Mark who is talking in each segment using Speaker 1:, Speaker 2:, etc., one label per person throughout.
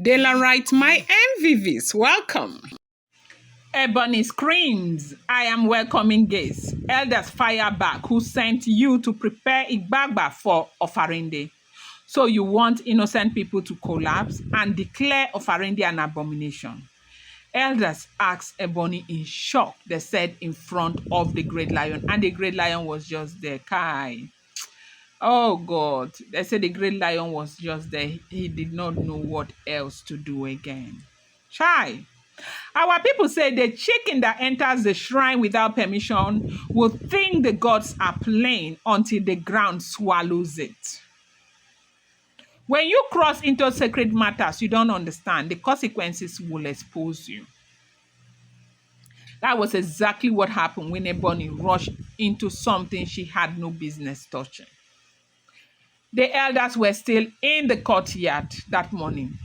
Speaker 1: Daylight, my MVVs, welcome. Ebony screams, I am welcoming guests. Elders fire back, who sent you to prepare Ìgbagbá for Ofarende. So you want innocent people to collapse and declare Ofarende an abomination. Elders asked Ebony in shock, they said, in front of the great lion. And the great lion was just there. Kai. Oh God, they said the great lion was just there. He did not know what else to do again. Chai. Our people say the chicken that enters the shrine without permission will think the gods are playing until the ground swallows it. When you cross into sacred matters you don't understand, the consequences will expose you. That was exactly what happened when Ebony rushed into something she had no business touching. The elders were still in the courtyard that morning.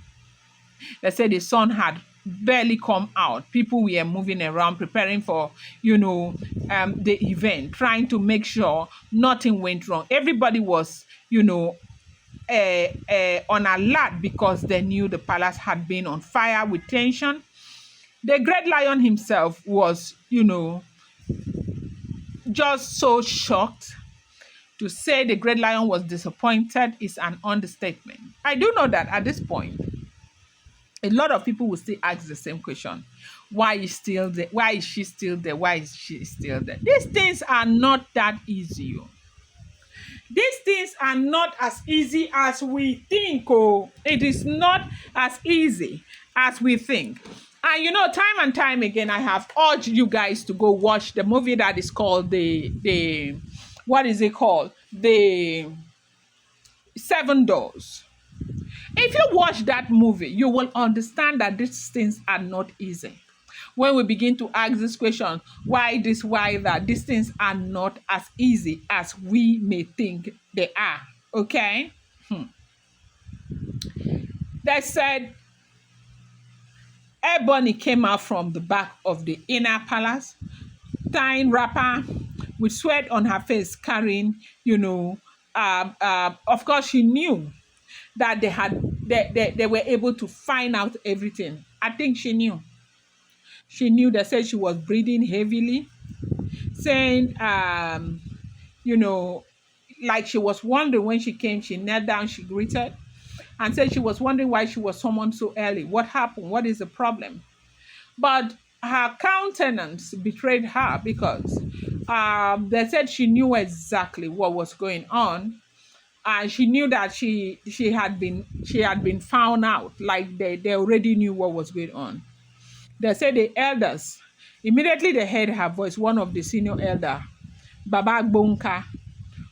Speaker 1: They said the sun had barely come out. People were moving around, preparing for, the event, trying to make sure nothing went wrong. Everybody was, on alert because they knew the palace had been on fire with tension. The great lion himself was, just so shocked. To say the great lion was disappointed is an understatement. I do know that at this point, a lot of people will still ask the same question. Why is still there? Why is she still there? Why is she still there? These things are not that easy. These things are not as easy as we think. Oh, it is not as easy as we think. And time and time again, I have urged you guys to go watch the movie that is called the what is it called? The Seven Doors. If you watch that movie, you will understand that these things are not easy. When we begin to ask this question, why this, why that, these things are not as easy as we may think they are. Okay? They said Ebony came out from the back of the inner palace, tying wrapper with sweat on her face, carrying, of course she knew that they were able to find out everything. I think she knew. She knew. They said she was breathing heavily, saying, like she was wondering when she came, she knelt down, she greeted, and said she was wondering why she was summoned so early. What happened? What is the problem? But her countenance betrayed her because they said she knew exactly what was going on, and she knew that she had been found out. Like they already knew what was going on. They said the elders immediately they heard her voice. One of the senior elder, Baba Bonka,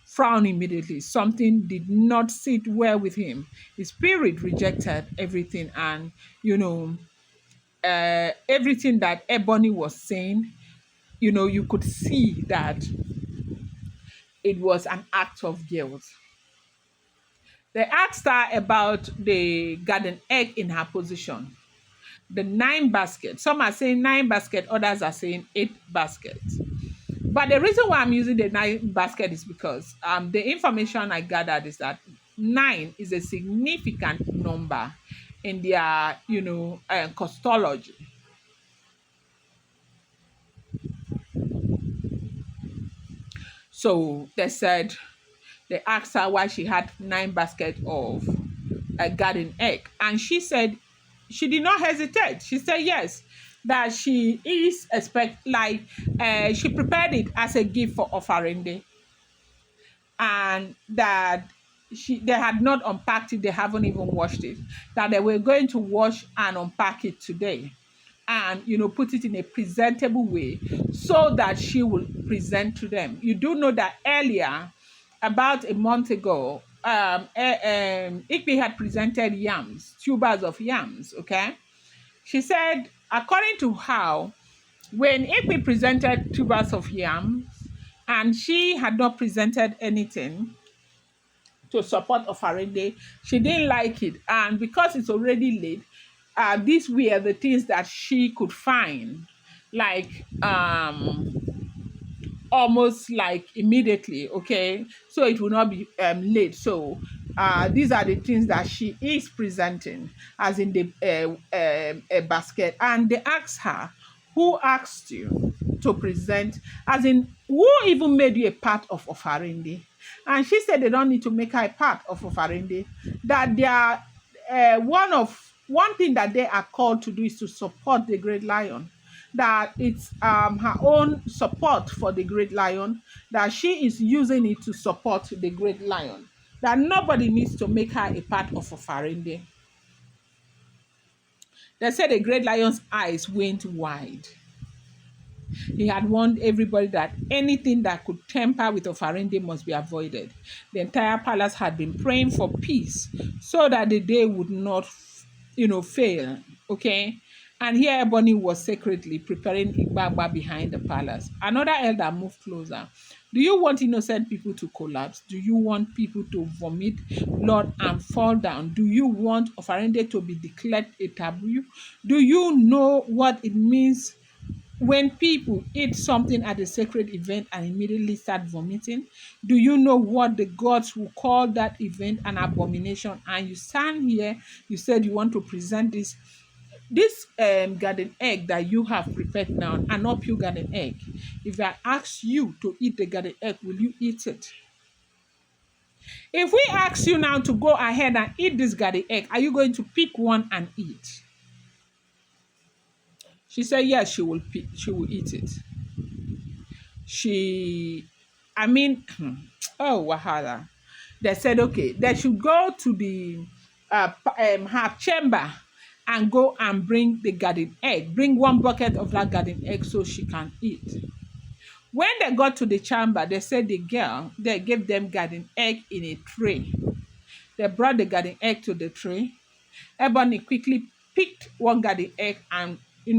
Speaker 1: frowned immediately. Something did not sit well with him. His spirit rejected everything, and everything that Ebony was saying, you could see that it was an act of guilt. They asked her about the garden egg in her position, the 9 baskets. Some are saying 9 baskets, others are saying 8 baskets. But the reason why I'm using the 9 basket is because the information I gathered is that 9 is a significant number in their, Christology. So they asked her why she had 9 baskets of a garden egg. And she said, she did not hesitate. She said yes, that she is she prepared it as a gift for Ofarende. And that they had not unpacked it, they haven't even washed it. That they were going to wash and unpack it today. And put it in a presentable way so that she will present to them. You do know that earlier, about a month ago, Ikpi had presented yams, tubers of yams. Okay, she said, according to how, when Ikpi presented tubers of yams, and she had not presented anything to support Ofarende, she didn't like it, and because it's already late. These were the things that she could find, like almost like immediately, okay? So it will not be late. So these are the things that she is presenting, as in the a basket. And they asked her, who asked you to present, as in, who even made you a part of Ofarende? And she said they don't need to make her a part of Ofarende, that they are one thing that they are called to do is to support the great lion, that it's her own support for the great lion, that she is using it to support the great lion, that nobody needs to make her a part of Ofarende. They said the great lion's eyes went wide. He had warned everybody that anything that could tamper with Ofarende must be avoided. The entire palace had been praying for peace so that the day would not, fail. Okay? And here Ebony was secretly preparing Ìgbagbá behind the palace. Another elder moved closer. Do you want innocent people to collapse? Do you want people to vomit blood and fall down? Do you want Ofarende to be declared a taboo? Do you know what it means when people eat something at a sacred event and immediately start vomiting? Do you know what the gods will call that event an abomination? And you stand here, you said you want to present this garden egg that you have prepared now, an uphill garden egg. If I ask you to eat the garden egg, will you eat it? If we ask you now to go ahead and eat this garden egg, are you going to pick one and eat? She said yes, she will eat it. Oh, wahala. They said, okay, they should go to the her chamber and go and bring the garden egg. Bring one bucket of that garden egg so she can eat. When they got to the chamber, they said they gave them garden egg in a tray. They brought the garden egg to the tray. Ebony quickly picked one garden egg and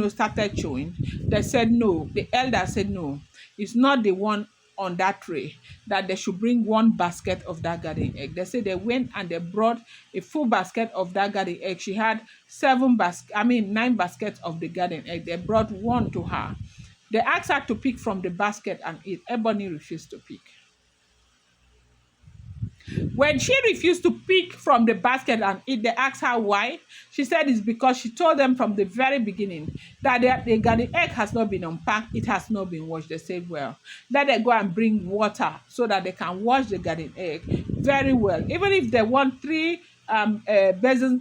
Speaker 1: started chewing. They said no. The elder said no. It's not the one on that tray, that they should bring one basket of that garden egg. They said they went and they brought a full basket of that garden egg. She had 9 baskets of the garden egg. They brought one to her. They asked her to pick from the basket and eat. Ebony refused to pick. When she refused to pick from the basket and eat, they asked her why. She said it's because she told them from the very beginning that the garden egg has not been unpacked, it has not been washed. They said, well, let them go and bring water so that they can wash the garden egg very well. Even if they want 3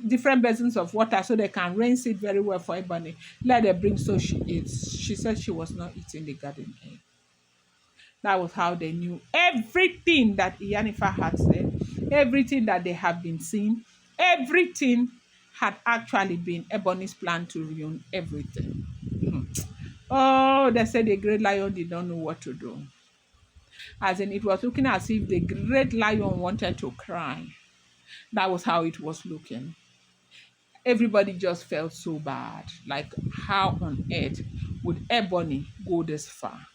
Speaker 1: different basins of water so they can rinse it very well for Ebony, let them bring so she eats. She said she was not eating the garden egg. That was how they knew everything that Iyanifa had said, everything that they have been seeing, everything had actually been Ebony's plan to ruin everything. Oh, they said the great lion did not know what to do. As in, it was looking as if the great lion wanted to cry. That was how it was looking. Everybody just felt so bad. Like, how on earth would Ebony go this far?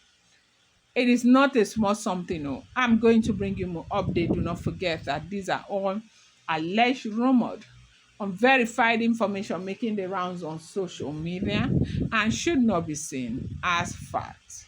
Speaker 1: It is not a small something. No. I'm going to bring you more update. Do not forget that these are all alleged, rumored, unverified information making the rounds on social media and should not be seen as facts.